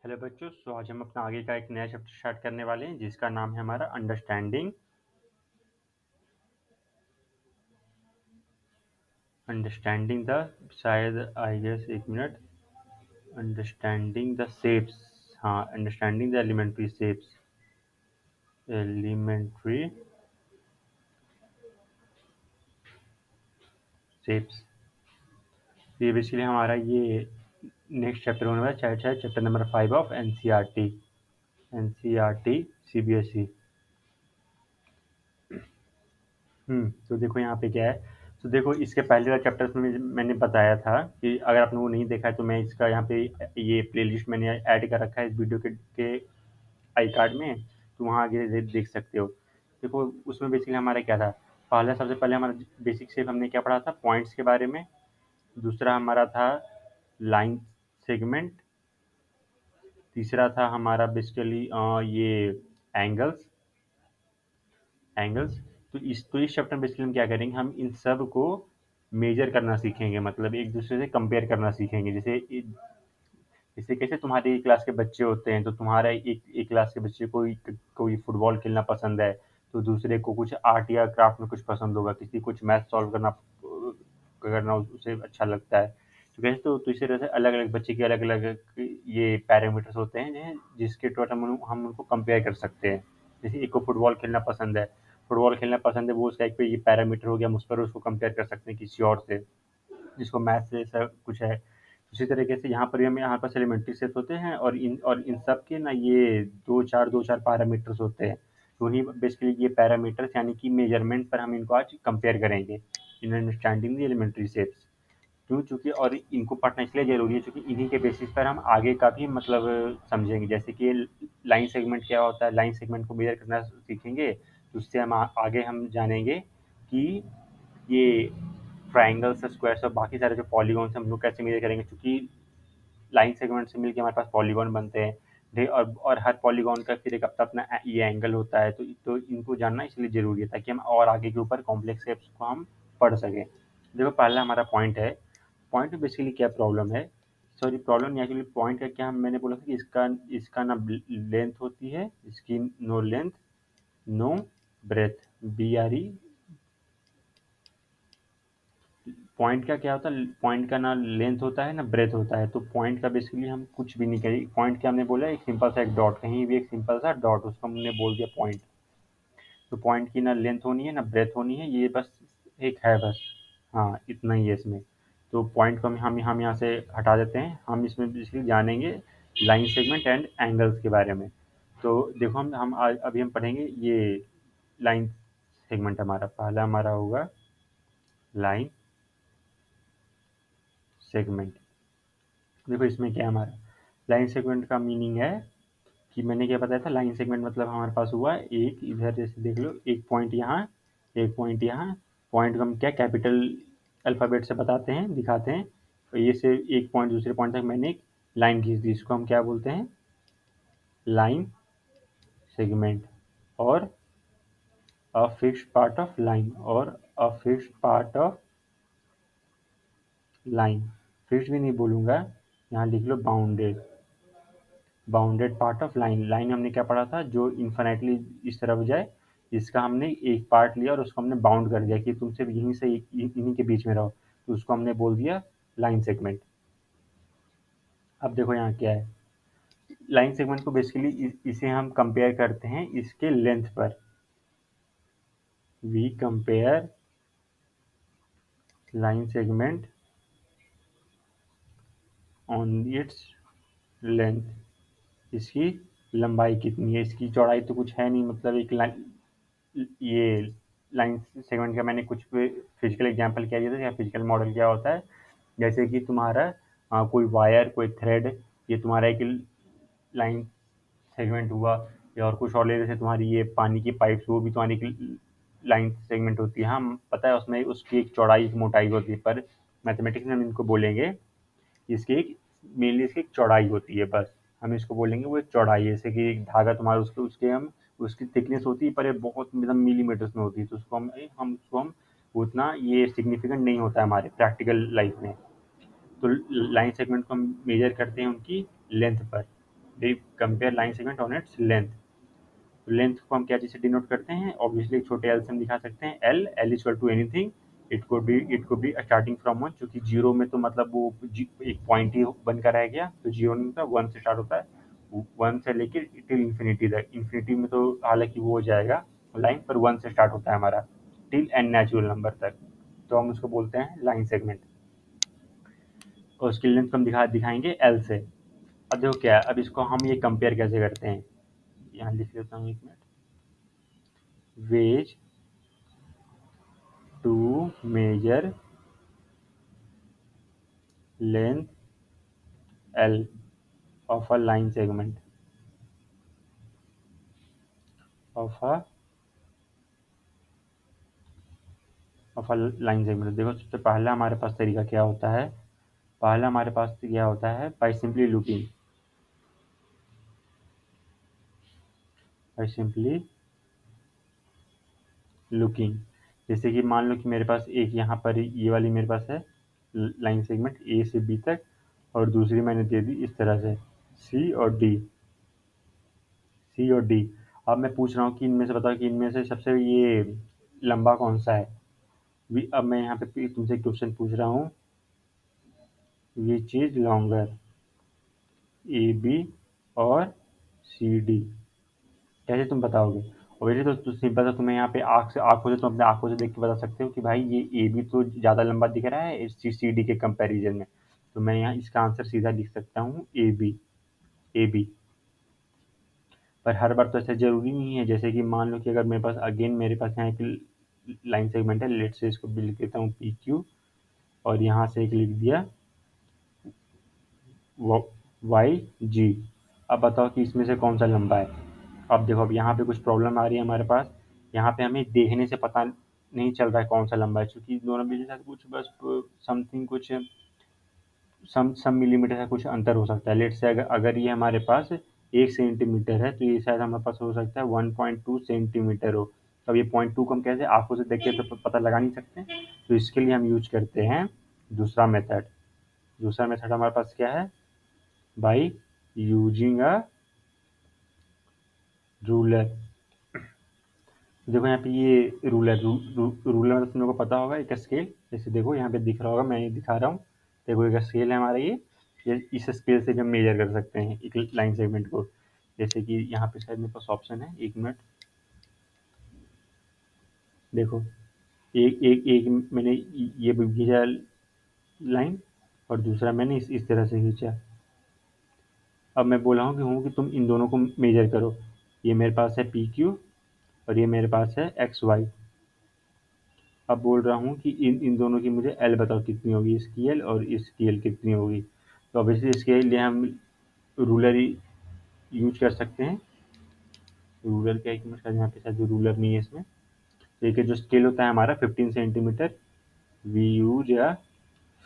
Hello बच्चों, आज हम अपना आगे का एक नया चैप्टर स्टार्ट करने वाले हैं जिसका नाम है हमारा अंडरस्टैंडिंग द शायद आई गेस एक मिनट अंडरस्टैंडिंग द शेप्स। हाँ, अंडरस्टैंडिंग द एलिमेंट्री शेप्स। ये बेसिकली हमारा ये नेक्स्ट चैप्टर होने वाला है, शायद chapter number 5 of NCERT CBSE. तो देखो यहाँ पे क्या है। तो देखो, इसके पहले वाले चैप्टर्स में मैंने बताया था कि अगर आपने वो नहीं देखा है तो मैं इसका यहाँ पे ये प्लेलिस्ट मैंने ऐड कर रखा है इस वीडियो के आई कार्ड में, तो वहाँ आगे देख सकते हो। देखो, उसमें बेसिकली हमारा क्या था। सबसे पहले हमारा बेसिक शेप हमने क्या पढ़ा था, पॉइंट्स के बारे में। दूसरा हमारा था लाइन सेगमेंट। तीसरा था हमारा बेसिकली ये एंगल्स एंगल्स। तो इस चैप्टर में बेसिकली हम क्या करेंगे, हम इन सब को मेजर करना सीखेंगे, मतलब एक दूसरे से कंपेयर करना सीखेंगे। जैसे जैसे कैसे तुम्हारी क्लास के बच्चे होते हैं, तो तुम्हारा एक क्लास के बच्चे को कोई फुटबॉल खेलना पसंद है, तो दूसरे को कुछ आर्ट या क्राफ्ट में कुछ पसंद होगा, किसी कुछ मैथ सॉल्व करना करना उसे अच्छा लगता है। तो कैसे तो इसी तरह से अलग अलग बच्चे के अलग अलग ये पैरामीटर्स होते हैं जिसके टोटल हम उनको कंपेयर कर सकते हैं। जैसे एक को फुटबॉल खेलना पसंद है, वो उसका एक पे ये पैरामीटर हो गया, हम उस पर उसको कंपेयर कर सकते हैं किसी और से जिसको मैथ से ऐसा कुछ है। उसी तरीके से यहाँ पर भी हमें यहाँ पर एलिमेंट्री सेट होते हैं, और इन सब के ना ये दो चार पैरामीटर्स होते हैं। तो उन्हीं बेसिकली ये पैरामीटर्स यानी कि मेजरमेंट पर हम इनको आज कंपेयर करेंगे in understanding the elementary shapes. क्यों? चूँकि और इनको पढ़ना इसलिए ज़रूरी है क्योंकि इन्हीं के बेसिस पर हम आगे का भी मतलब समझेंगे। जैसे कि लाइन सेगमेंट क्या होता है, लाइन सेगमेंट को मेजर करना सीखेंगे, तो उससे हम आगे हम जानेंगे कि ये ट्राइंगल्स, स्क्वायर्स और बाकी सारे जो पॉलीगॉन्स हम लोग कैसे मेजर करेंगे, क्योंकि लाइन सेगमेंट से मिलकर हमारे पास पॉलीगॉन बनते हैं। और हर पॉलीगॉन का फिर एक अपना ये एंगल होता है। तो इनको जानना इसलिए ज़रूरी है ताकि हम और आगे के ऊपर कॉम्प्लेक्स शेप्स को हम पढ़ सकें। देखो, पहला हमारा पॉइंट है। पॉइंट में बेसिकली क्या प्रॉब्लम है, सॉरी प्रॉब्लम नहीं, एक्चुअली पॉइंट का क्या मैंने बोला था कि इसका ना लेंथ होती है, इसकी no length no breadth, BRE। Point का क्या होता है, पॉइंट का ना लेंथ होता है ना ब्रेथ होता है। तो पॉइंट का बेसिकली हम कुछ भी नहीं करें। पॉइंट क्या हमने बोला, एक सिंपल सा एक डॉट, कहीं भी एक सिंपल सा डॉट, उसको हमने बोल दिया पॉइंट। तो पॉइंट की ना लेंथ होनी है ना ब्रेथ होनी है, ये बस एक है बस। हाँ, इतना ही है इसमें। तो पॉइंट को हम यहाँ से हटा देते हैं। हम इसमें बेसिकली जानेंगे लाइन सेगमेंट एंड एंगल्स के बारे में। तो देखो, अभी हम पढ़ेंगे ये लाइन सेगमेंट। हमारा पहला हमारा होगा लाइन सेगमेंट। देखो, इसमें क्या है हमारा लाइन सेगमेंट का मीनिंग है कि मैंने क्या बताया था, लाइन सेगमेंट मतलब हमारे पास हुआ एक इधर, जैसे देख लो, एक पॉइंट यहाँ, एक पॉइंट यहाँ। पॉइंट को हम क्या कैपिटल अल्फ़ाबेट से बताते हैं, दिखाते हैं। तो ये से एक पॉइंट दूसरे पॉइंट तक मैंने एक लाइन खींच दी, इसको हम क्या बोलते हैं, लाइन सेगमेंट। और a fixed part of line, और a fixed part of line. Fixed भी नहीं बोलूँगा, यहाँ लिख लो bounded, bounded part of line. Line हमने क्या पढ़ा था, जो इन्फिनिटली इस तरफ जाए, इसका हमने एक पार्ट लिया और उसको हमने बाउंड कर दिया कि तुम सिर्फ यहीं से इन्हीं के बीच में रहो, तो उसको हमने बोल दिया लाइन सेगमेंट। अब देखो यहाँ क्या है, लाइन सेगमेंट को बेसिकली इसे हम कंपेयर करते हैं इसके लेंथ पर। We compare line segment on its length, इसकी लंबाई कितनी है, इसकी चौड़ाई तो कुछ है नहीं, मतलब एक लाइन, ये लाइन सेगमेंट का मैंने कुछ फिजिकल एग्जांपल क्या दिया था, या फिजिकल मॉडल क्या होता है। जैसे कि तुम्हारा कोई वायर, कोई थ्रेड, ये तुम्हारा एक लाइन सेगमेंट हुआ। या और कुछ और ले, जैसे तुम्हारी ये पानी की पाइप्स, वो भी तुम्हारी एक लाइन सेगमेंट होती है। हम पता है उसमें उसकी एक चौड़ाई एक मोटाई होती है, पर मैथमेटिक्स में हम इनको बोलेंगे इसकी एक मेनली इसकी एक चौड़ाई होती है बस। हम इसको बोलेंगे वो एक चौड़ाई है, जैसे कि एक धागा तुम्हारा, उसके उसके हम उसकी थिकनेस होती है, पर ये बहुत मतलब मिलीमीटर्स में होती है, तो उसको हम उसको हम उतना ये सिग्निफिकेंट नहीं होता है हमारे प्रैक्टिकल लाइफ में। तो लाइन सेगमेंट को हम मेजर करते हैं उनकी लेंथ पर। They compare line segment on its length. Length को हम क्या चीज़ से डिनोट करते हैं, ऑब्वियसली एक छोटे एल से हम दिखा सकते हैं, L equal to anything, it could be starting from one, क्योंकि जीरो में तो मतलब वो एक पॉइंट ही बनकर रह गया, तो जीरो नहीं होता, वन से स्टार्ट होता है, वन से लेकर टिल इन्फिनिटी तक। इन्फिनिटी में तो हालांकि वो हो जाएगा लाइन, पर वन से स्टार्ट होता है हमारा टिल एन नेचुरल नंबर तक, तो हम उसको बोलते हैं लाइन सेगमेंट। और उसकी लेंथ को हम दिखाएंगे एल से। अब देखो क्या है, अब इसको हम ये कंपेयर कैसे करते हैं, यहाँ लिख लेता हूँ एक minute, ways to measure length L of a line segment of a line segment। देखो सबसे पहला हमारे पास तरीका क्या होता है, पहला हमारे पास क्या होता है, बाई सिंपली लुकिंग। जैसे कि मान लो कि मेरे पास एक यहाँ पर ये वाली मेरे पास है लाइन सेगमेंट ए से बी तक, और दूसरी मैंने दे दी इस तरह से सी और डी। अब मैं पूछ रहा हूँ कि इनमें से बताओ कि इनमें से सबसे ये लंबा कौन सा है। अब मैं यहाँ पे तुमसे क्वेश्चन पूछ रहा हूँ, which is longer, A B और सी डी, कैसे तुम बताओगे। और वैसे तो सिंपल सा, तुम्हें यहाँ पे आँखों से तुम अपने आँखों से देख के बता सकते हो कि भाई ये ए बी तो ज़्यादा लंबा दिख रहा है सी डी के कंपैरिजन में, तो मैं यहाँ इसका आंसर सीधा लिख सकता हूँ ए बी। पर हर बार तो ऐसा ज़रूरी नहीं है, जैसे कि मान लो कि अगर मेरे पास यहाँ एक लाइन सेगमेंट है, लेट से इसको भी लिख देता हूँ पी क्यू, और यहाँ से एक लिख दिया वाई जी। अब बताओ कि इसमें से कौन सा लंबा है। अब देखो, अब यहाँ पे कुछ प्रॉब्लम आ रही है हमारे पास, यहाँ पे हमें देखने से पता नहीं चल रहा है कौन सा लंबा है, क्योंकि दोनों में साथ कुछ बस समथिंग कुछ सम मिलीमीटर का कुछ अंतर हो सकता है। लेट से अगर ये हमारे पास 1 सेंटीमीटर है, तो ये शायद हमारे पास हो सकता है 1.2 सेंटीमीटर हो। अब ये 0.2 को हम कैसे आंखों से देख के तो पता लगा नहीं सकते, तो इसके लिए हम यूज करते हैं दूसरा मेथड। दूसरा मेथड हमारे पास क्या है, बाई यूजिंग अ रूलर। देखो यहाँ पे ये रूलर मतलब तुम लोग को पता होगा, एक स्केल, जैसे देखो यहाँ पे दिख रहा होगा, मैं ये दिखा रहा हूँ, देखो एक स्केल है हमारा ये इस स्केल से हम मेजर कर सकते हैं एक लाइन सेगमेंट को। जैसे कि यहाँ पे शायद मेरे पास ऑप्शन है, एक मिनट, देखो एक एक एक मैंने ये खींचा लाइन, और दूसरा मैंने इस तरह से खींचा। अब मैं बोल रहा हूँ कि तुम इन दोनों को मेजर करो, ये मेरे पास है पी क्यू और ये मेरे पास है एक्स वाई। अब बोल रहा हूँ कि इन दोनों की मुझे एल बताओ कितनी होगी, इसकी एल और इसकी एल कितनी होगी। तो ऑब्वियसली इसके लिए हम रूलर यूज कर सकते हैं। रूलर क्या है कि मतलब यहाँ पे शायद रूलर नहीं है इसमें, देखिए जो स्केल होता है हमारा 15 सेंटीमीटर, वी यूज या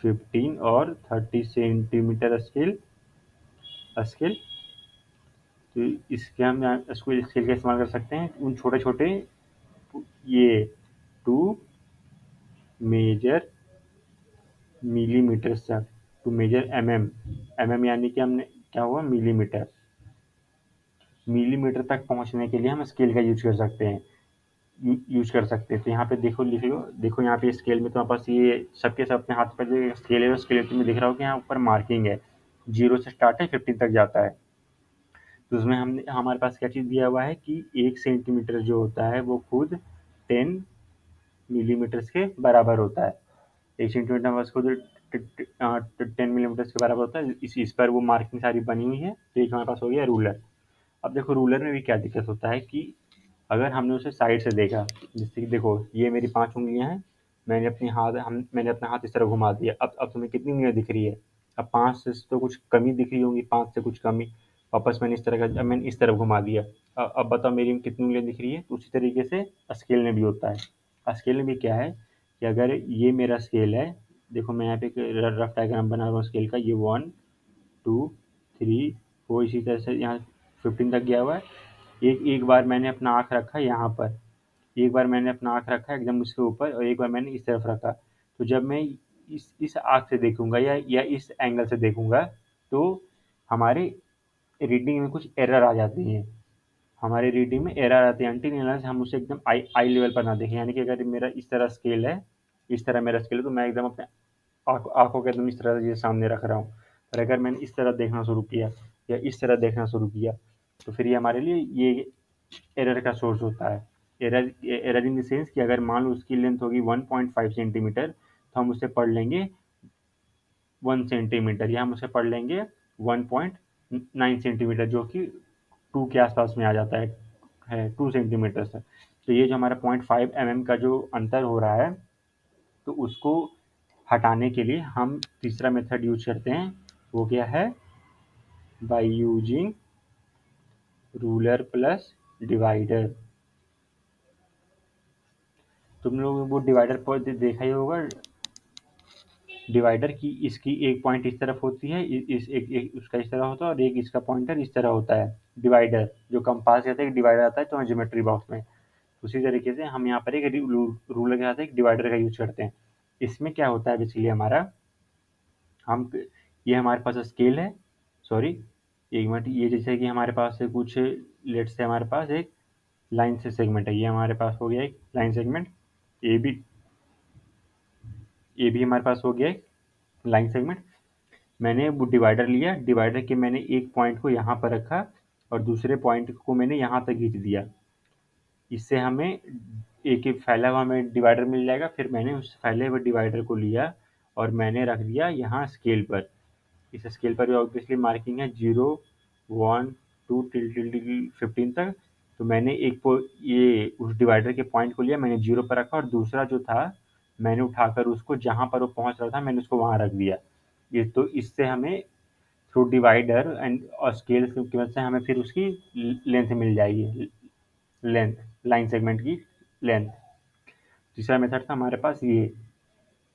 15 और 30 सेंटीमीटर स्केल। तो इसके हम इसको स्केल का इस्तेमाल कर सकते हैं उन छोटे छोटे ये टू मेजर मिलीमीटर तक, टू मेजर एम एम यानी कि हमने क्या हुआ मिलीमीटर तक पहुंचने के लिए हम स्केल का यूज कर सकते हैं। तो यहाँ पे देखो, लिख लो, देखो यहाँ पे स्केल में तुम्हारे पास ये सबके सब अपने हाथ पर जो स्केल है, स्केल तुम्हें दिख रहा हो कि यहाँ ऊपर मार्किंग है, 0 से स्टार्ट है 15 तक जाता है। तो उसमें हमने हमारे पास क्या चीज़ दिया हुआ है कि 1 सेंटीमीटर जो होता है वो खुद 10 मिलीमीटर के बराबर होता है। 1 सेंटीमीटर बस खुद 10 मिलीमीटर के बराबर होता है। इस पर वो मार्किंग सारी बनी हुई है। तो एक हमारे पास हो गया रूलर। अब देखो रूलर में भी क्या दिक्कत होता है कि अगर हमने उसे साइड से देखा, जैसे कि देखो ये मेरी 5 उंगलियां हैं, मैंने अपना हाथ इस तरह घुमा दिया, अब तुम्हें कितनी उंगलियां दिख रही है। अब 5 से तो कुछ कमी दिख रही होंगी, 5 से कुछ कमी। वापस मैंने इस तरह का, अब मैंने इस तरफ घुमा दिया, अब बताओ मेरी कितनी उंगलियां दिख रही है। तो उसी तरीके से स्केल में भी होता है। स्केल में भी क्या है कि अगर ये मेरा स्केल है, देखो मैं यहाँ पे एक रफ डायग्राम बना रहा हूँ स्केल का, ये 1 2 3 4 इसी तरह से यहाँ 15 तक गया हुआ है। एक एक बार मैंने अपना आँख रखा यहाँ पर, एक बार मैंने अपना आँख रखा एकदम उसके ऊपर, और एक बार मैंने इस तरफ रखा। तो जब मैं इस आँख से देखूँगा या इस एंगल से देखूँगा, तो हमारे रीडिंग में कुछ एरर आ जाती है, हमारे रीडिंग में एरर आते हैं, अनटिल अनलेस हम उसे एकदम आई लेवल पर ना देखें। यानी कि अगर मेरा इस तरह स्केल है, इस तरह मेरा स्केल है, तो मैं एकदम अपने आँखों के एकदम इस तरह ये सामने रख रहा हूँ। और अगर मैंने इस तरह देखना शुरू किया या इस तरह देखना शुरू किया, तो फिर ये हमारे लिए ये एरर का सोर्स होता है। एरर इन द सेंस कि अगर मान लो उसकी लेंथ होगी 1.5 सेंटीमीटर, तो हम उसे पढ़ लेंगे 1 सेंटीमीटर, या हम उसे पढ़ लेंगे 1.9 सेंटीमीटर, जो कि 2 के आसपास में आ जाता है 2 सेंटीमीटर से। तो ये जो हमारा 0.5 का जो अंतर हो रहा है, तो उसको हटाने के लिए हम तीसरा मेथड यूज करते हैं। वो क्या है? By using ruler plus divider. तुम लोग वो डिवाइडर पर देखा ही होगा, डिवाइडर की इसकी एक पॉइंट इस तरफ होती है, इस एक उसका इस तरह होता है, और एक इसका पॉइंटर इस तरह होता है। डिवाइडर जो कंपास कहते हैं, एक डिवाइडर आता है तो ज्योमेट्री बॉक्स में, उसी तरीके से हम यहाँ पर एक रूलर के साथ एक डिवाइडर का यूज करते हैं। इसमें क्या होता है बेसिकली हमारा, हम ये हमारे पास स्केल है, सॉरी एक मिनट, ये जैसे कि हमारे पास है कुछ, लेट्स से हमारे पास एक लाइन से सेगमेंट है, ये हमारे पास हो गया एक लाइन सेगमेंट, ए भी, ये भी हमारे पास हो गया एक लाइन सेगमेंट। मैंने वो डिवाइडर लिया, डिवाइडर के मैंने एक पॉइंट को यहाँ पर रखा और दूसरे पॉइंट को मैंने यहाँ तक खींच दिया। इससे हमें एक एक फैला हुआ हमें डिवाइडर मिल जाएगा। फिर मैंने उस फैले हुए डिवाइडर को लिया और मैंने रख दिया यहाँ स्केल पर। इस स्केल पर ऑब्वियसली मार्किंग है 0, 1, 2 टिल 15 तक। तो मैंने ये उस डिवाइडर के पॉइंट को लिया, मैंने 0 पर रखा, और दूसरा जो था मैंने उठाकर उसको जहाँ पर वो पहुँच रहा था मैंने उसको वहाँ रख दिया। ये तो इससे हमें थ्रू डिवाइडर एंड और स्केल की वजह से हमें फिर उसकी लेंथ मिल जाएगी, लेंथ, लाइन सेगमेंट की लेंथ। तीसरा मेथड था हमारे पास ये।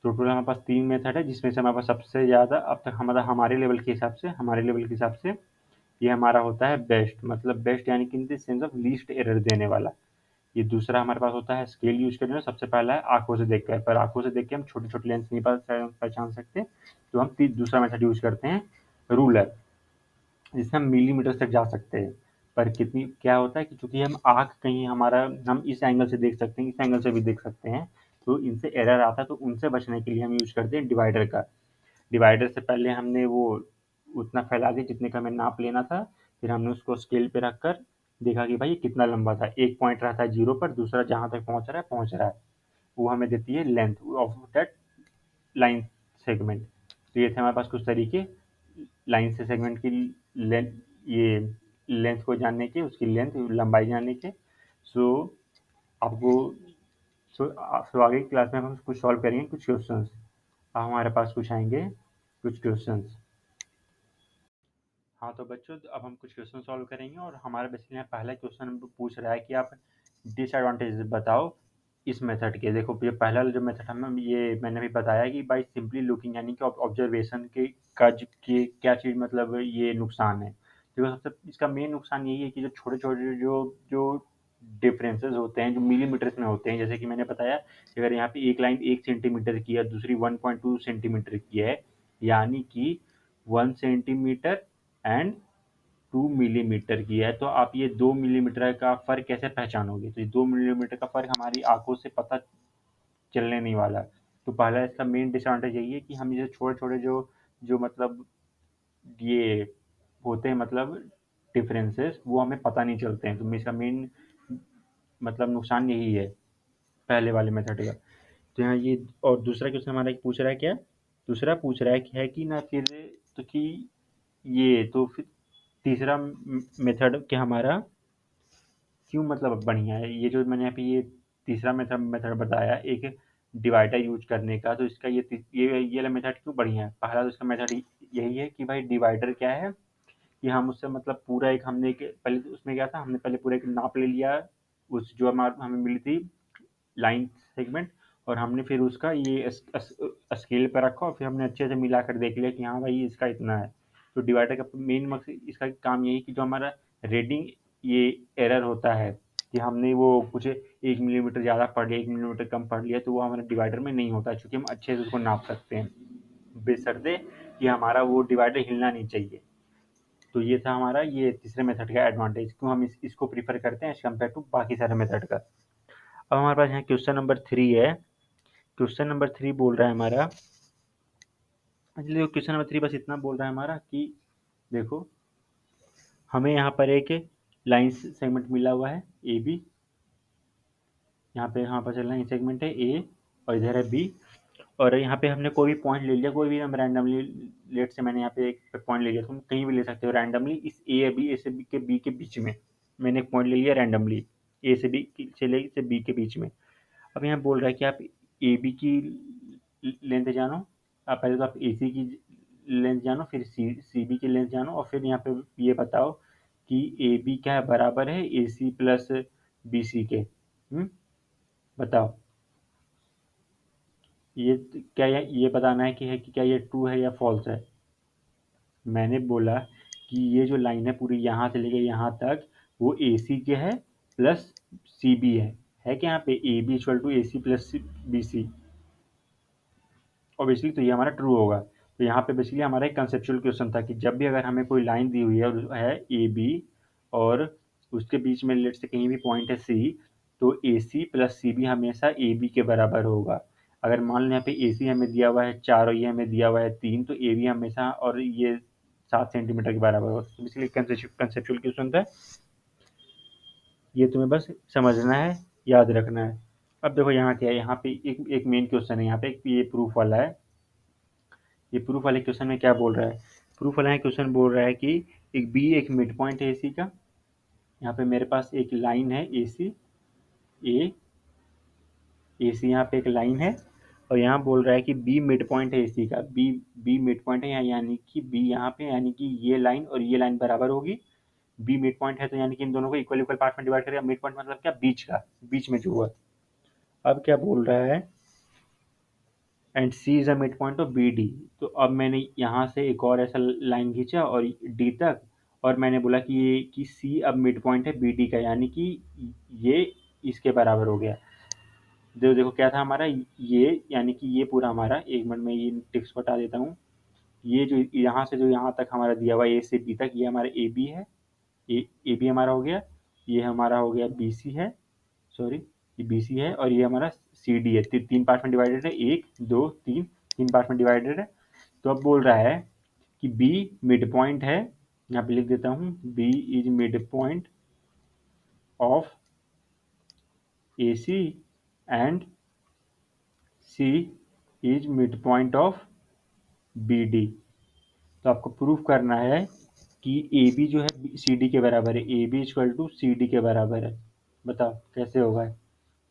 तो टोटल हमारे पास 3 मेथड है, जिसमें से हमारे पास सबसे ज़्यादा अब तक हमारा हमारे लेवल के हिसाब से ये हमारा होता है बेस्ट, मतलब बेस्ट यानी कि in the sense of least error देने वाला। ये दूसरा हमारे पास होता है स्केल यूज करने में। सबसे पहला है आंखों से देखकर, पर आंखों से देख के हम छोटे छोटे लेंस नहीं पहचान सकते, तो हम दूसरा मेथड यूज करते हैं रूलर, जिससे हम मिलीमीटर तक जा सकते हैं। पर कितनी क्या होता है कि चूंकि हम आँख कहीं हमारा, हम इस एंगल से देख सकते हैं, इस एंगल से भी देख सकते हैं, तो इनसे एरर आता है, तो उनसे बचने के लिए हम यूज करते हैं डिवाइडर का। डिवाइडर से पहले हमने वो उतना फैला दिया जितने का हमें नाप लेना था, फिर हमने उसको स्केल पे रखकर देखा कि भाई ये कितना लंबा था। एक पॉइंट रहता है 0 पर, दूसरा जहाँ तक पहुँच रहा है, वो हमें देती है length of that line segment. तो ये थे हमारे पास कुछ तरीके लाइन से सेगमेंट की लेंथ, ये लेंथ को जानने के, उसकी लेंथ लंबाई जानने के। सो आपको सो आगे की क्लास में हम कुछ सॉल्व करेंगे कुछ क्वेश्चंस। अब हमारे पास कुछ आएंगे कुछ क्वेश्चंस। हाँ तो बच्चों, अब हम कुछ क्वेश्चन सॉल्व करेंगे, और हमारा बेसिकली पहला क्वेश्चन हमको पूछ रहा है कि आप डिसएडवांटेज बताओ इस मेथड के। देखो ये पहला जो मेथड हम ये मैंने भी बताया कि बाई सिंपली लुकिंग, यानी कि ऑब्जर्वेशन के के क्या चीज़ मतलब ये नुकसान है। देखो सबसे इसका मेन नुकसान यही है कि जो छोटे छोटे जो जो डिफरेंसेस होते हैं, जो मिलीमीटर्स में होते हैं, जैसे कि मैंने बताया कि अगर यहाँ पे एक लाइन 1 सेंटीमीटर की है, दूसरी 1.2 सेंटीमीटर की है, यानी कि 1 सेंटीमीटर एंड 2 मिलीमीटर की है, तो आप ये 2 मिलीमीटर का फ़र्क कैसे पहचानोगे? तो ये 2 मिलीमीटर का फ़र्क हमारी आंखों से पता चलने नहीं वाला। तो पहला इसका मेन डिसएडवांटेज यही है कि हम ये छोटे छोटे जो जो मतलब ये होते हैं, मतलब डिफरेंसेस, वो हमें पता नहीं चलते हैं। तो इसका मेन मतलब नुकसान यही है पहले वाले मेथड का। तो यहाँ ये, और दूसरा क्वेश्चन हमारा पूछ रहा है क्या, दूसरा पूछ रहा है कि है कि ना फिर, तो कि ये तो फिर तीसरा मेथड क्या हमारा क्यों मतलब बढ़िया है। ये जो मैंने यहाँ पे ये तीसरा मेथड मेथड बताया एक डिवाइडर यूज करने का, तो इसका ये वाला मेथड क्यों बढ़िया है। पहला तो इसका मेथड यही है कि भाई डिवाइडर क्या है कि हम उससे मतलब पूरा एक हमने एक पहले तो उसमें क्या था, हमने पहले पूरा एक नाप ले लिया उस जो हमें मिली थी लाइन सेगमेंट, और हमने फिर उसका ये स्केल पे रखा, और फिर हमने अच्छे से मिलाकर देख लिया कि हाँ भाई इसका इतना है। तो डिवाइडर का मेन मकसद इसका काम यही कि जो हमारा रीडिंग ये एरर होता है कि हमने वो कुछ 1 मिलीमीटर ज़्यादा पढ़ लिया, 1 मिलीमीटर कम पढ़ लिया, तो वो हमारे डिवाइडर में नहीं होता, क्योंकि हम अच्छे से उसको नाप सकते हैं, बेशर्ते कि हमारा वो डिवाइडर हिलना नहीं चाहिए। तो ये था हमारा ये तीसरे मेथड का एडवांटेज, क्यों हम इसको प्रीफर करते हैं एज कम्पेयर टू बाकी सारे मेथड का। अब हमारे पास यहाँ क्वेश्चन नंबर 3 है। क्वेश्चन नंबर 3 बोल रहा है हमारा, क्वेश्चन नंबर 3 बस इतना बोल रहा है हमारा कि देखो हमें यहाँ पर एक लाइन सेगमेंट मिला हुआ है ए बी, यहाँ पर चल रहा है सेगमेंट है ए और इधर है बी, और यहाँ पे हमने कोई भी पॉइंट ले लिया, कोई भी हम रैंडमली, लेट से मैंने यहाँ पे एक पॉइंट ले लिया, तुम कहीं भी ले सकते हो रैंडमली इस ए से बी के बीच में मैंने एक पॉइंट ले लिया रैंडमली ए से बी से बी के बीच में। अब यहाँ बोल रहा है कि आप ए बी की लेंथ जानो, आप पहले तो आप ए सी की लेंथ जानो, फिर सी बी की लेंथ जानो, और फिर यहाँ पे ये बताओ कि ए बी क्या है, बराबर है ए सी प्लस बी सी के। बताओ ये क्या, ये बताना है कि क्या ये ट्रू है या फॉल्स है। मैंने बोला कि ये जो लाइन है पूरी यहाँ से लेके यहाँ तक वो ए सी के है प्लस सी बी है क्या यहाँ पे A B equal to A C plus B C, obviously तो ये हमारा ट्रू होगा। तो यहाँ पे बेसिकली हमारा एक कंसेप्चुअल क्वेश्चन था कि जब भी अगर हमें कोई लाइन दी हुई है ए बी और उसके बीच में लेट से कहीं भी पॉइंट है सी, तो ए सी प्लस सी बी हमेशा ए बी के बराबर होगा। अगर मान लो यहाँ पे ए सी हमें दिया हुआ है 4 और ये हमें दिया हुआ है 3, तो ए बी हमेशा और ये 7 सेंटीमीटर के बराबर होगा। तो बेसिकली कंसेप्चुअल क्वेश्चन था, ये तुम्हें बस समझना है, याद रखना है। अब देखो यहाँ क्या है, यहाँ पे एक मेन क्वेश्चन है, यहाँ पे ये प्रूफ वाला है। ये प्रूफ वाले क्वेश्चन में क्या बोल रहा है, प्रूफ वाला क्वेश्चन बोल रहा है कि एक बी एक मिड पॉइंट है एसी का। यहाँ पे मेरे पास एक लाइन है एसी एसी, यहाँ पे एक लाइन है, और यहाँ बोल रहा है कि बी मिड पॉइंट है एसी का। बी मिड पॉइंट है यहाँ, यानी कि बी यहाँ पे, यानी कि ये लाइन और ये लाइन बराबर होगी। बी मिड पॉइंट है तो यानी कि इन दोनों को इक्वल इक्वल पार्ट में डिवाइड करेगा। मिड पॉइंट मतलब क्या, बीच का, बीच में जो हुआ। अब क्या बोल रहा है, and C is a mid point of B D. तो अब मैंने यहाँ से एक और ऐसा लाइन खींचा और डी तक, और मैंने बोला कि सी अब मिड पॉइंट है बी डी का, यानी कि ये इसके बराबर हो गया। देखो क्या था हमारा ये, यानी कि ये पूरा हमारा, एक मिनट में ये टिक्स बता देता हूँ। ये जो यहाँ से जो यहाँ तक हमारा दिया हुआ ए से बी तक, ये हमारा ए बी है, ए बी हमारा हो गया, ये हमारा हो गया बी सी है, सॉरी ये बी सी है, और ये हमारा सी डी है। तीन पार्ट में डिवाइडेड है, 1 2 3, तीन पार्ट में डिवाइडेड है। तो अब बोल रहा है कि बी मिड पॉइंट है, यहाँ पे लिख देता हूँ, B is mid point of A C and C is mid point of B D. तो आपको प्रूफ करना है कि ए बी जो है सी डी के बराबर है, A B equal to C D के बराबर है। बताओ कैसे होगा।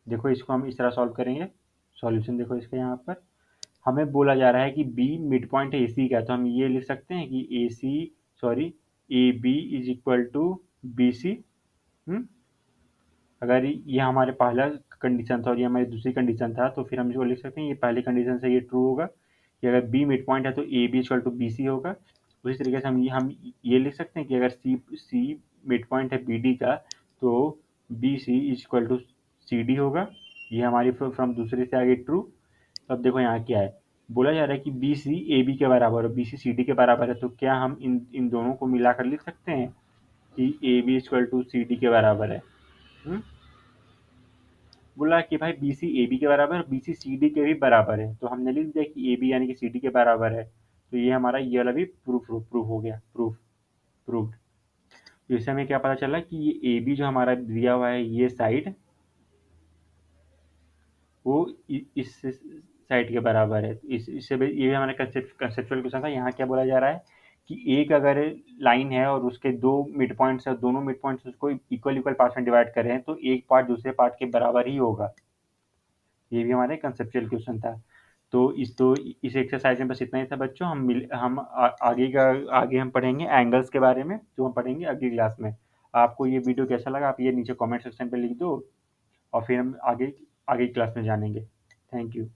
देखो इसको हम इस तरह सॉल्व करेंगे। सॉल्यूशन देखो इसका, यहाँ पर हमें बोला जा रहा है कि बी मिड पॉइंट है ए सी का, तो हम ये लिख सकते हैं कि A C, sorry A B is equal to B C. अगर ये हमारे पहला कंडीशन था और ये हमारी दूसरी कंडीशन था, तो फिर हम इसको लिख सकते हैं ये पहली कंडीशन से ये ट्रू होगा कि अगर बी मिड पॉइंट है तो A B equal to B C होगा। उसी तरीके से हम ये लिख सकते हैं कि अगर सी मिड पॉइंट है बी डी का, तो B C equal to C D होगा। ये हमारी फ्रॉम दूसरे से आगे ट्रू। तो अब देखो यहाँ क्या है, बोला जा रहा है कि बी सी ए बी के बराबर है, बी सी सी डी के बराबर है। तो क्या हम इन दोनों को मिलाकर लिख सकते हैं कि A B equal to C D के बराबर है। बोला कि भाई बी सी ए बी के बराबर, बी सी सी डी के भी बराबर है, तो हमने लिख दिया कि ए बी यानी कि सी डी के बराबर है। तो ये हमारा ये वाला भी प्रूफ हो गया, प्रूफ्ड। तो इससे हमें क्या पता चला कि ये ए बी जो हमारा दिया हुआ है ये साइड, वो इस साइड के बराबर है। इससे ये भी हमारा कंसेप्चुअल क्वेश्चन था। यहाँ क्या बोला जा रहा है कि एक अगर लाइन है और उसके दो मिड पॉइंट्स है, दोनों मिड पॉइंट्स उसको इक्वल पार्ट्स में डिवाइड कर रहे हैं, तो एक पार्ट दूसरे पार्ट के बराबर ही होगा। ये भी हमारे कंसेप्चुअल क्वेश्चन था। तो इस एक्सरसाइज में बस इतना ही था बच्चों। आगे हम पढ़ेंगे एंगल्स के बारे में, जो हम पढ़ेंगे अगली क्लास में। आपको ये वीडियो कैसा लगा आप ये नीचे कमेंट सेक्शन पे लिख दो, और फिर हम आगे आगे क्लास में जानेंगे। Thank you.